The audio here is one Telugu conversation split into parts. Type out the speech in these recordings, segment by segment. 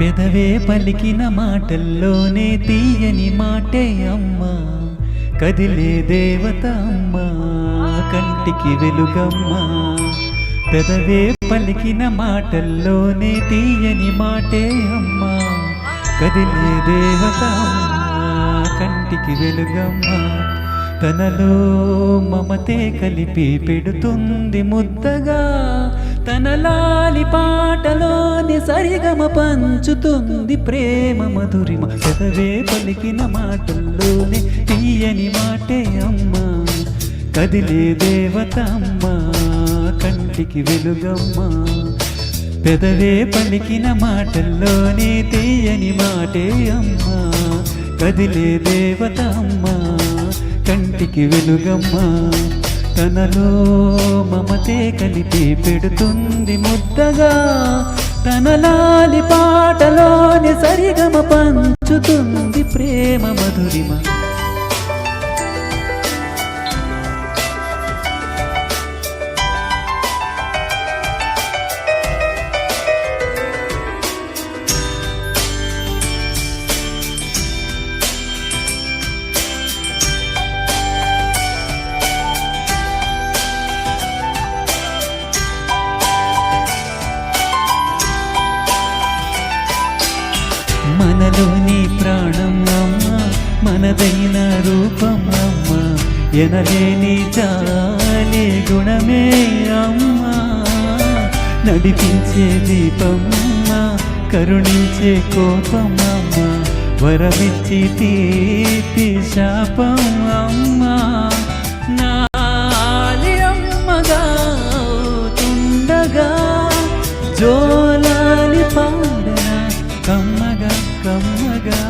పెదవే పలికిన మాటల్లోనే తీయని మాటే అమ్మా, కదిలే దేవత అమ్మా, కంటికి వెలుగమ్మా. పెదవే పలికిన మాటల్లోనే తీయని మాటే అమ్మా, కదిలే దేవత అమ్మా, కంటికి వెలుగమ్మా. తనలో మమతే కలిపి పెడుతుంది ముద్దగా, తన లాలి పాటలోని సరిగమ పంచుతుంది ప్రేమ మధురిమ. పెదవే పలికిన మాటల్లోనే తీయని మాటే అమ్మా, కదిలే దేవత అమ్మా, కంటికి వెలుగమ్మా. పెదవే పలికిన మాటల్లోనే తీయని మాటే అమ్మా, కదిలే దేవత అమ్మా, కంటికి వెలుగమ్మా. తనలో మమతే కలిపి పెడుతుంది ముద్దగా, తన లాలి పాటలోని సరిగమ పంచుతుంది ప్రేమ మధురిమ. మనలోని ప్రాణం అమ్మ, మనదైన రూపం అమ్మ, ఎనలేని జాలి గుణమే అమ్మ. నడిపించే దీపమ్మ, కరుణించే కోపమమ్మ, వరమిచ్చి తీపి శాపం అమ్మ. నాలి అమ్మగా తుండగా జోలాలి పాడనా కమ్మగా కమ్మగా.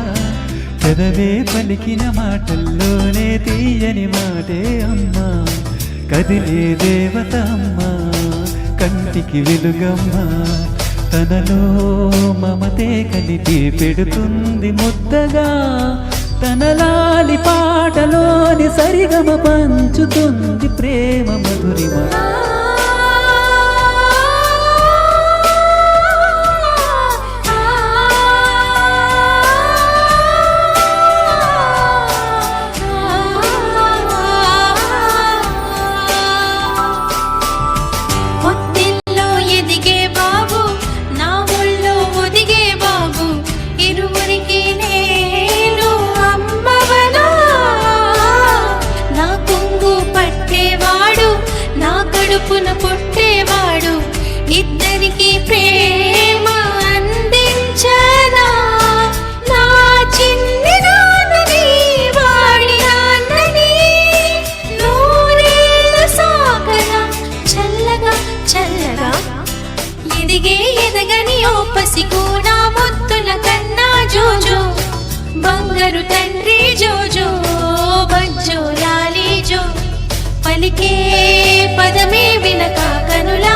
పెదవే పలికిన మాటల్లోనే తీయని మాటే అమ్మా, కదిలే దేవత అమ్మా, కంటికి వెలుగమ్మా. తనలో మమతే కలిపి పెడుతుంది ముద్దగా, తన లాలి పాటలోని సరిగమ పంచుతుంది ప్రేమ మధురిమ. పుట్టేవాడు ఇద్దరికి ప్రేమ అందించనా, నా చిన్ని నాన్నని వాడి నాన్నని నూరేళ్ళ సాగరా చల్లగా చల్లగా. ఎదిగే ఎదగని ఓ పసికూనా ముద్దుల కన్నా జోజో, బంగారు తండ్రి జోజో బజ్జో లాలి జో. పలికే పదమే వినక కనులా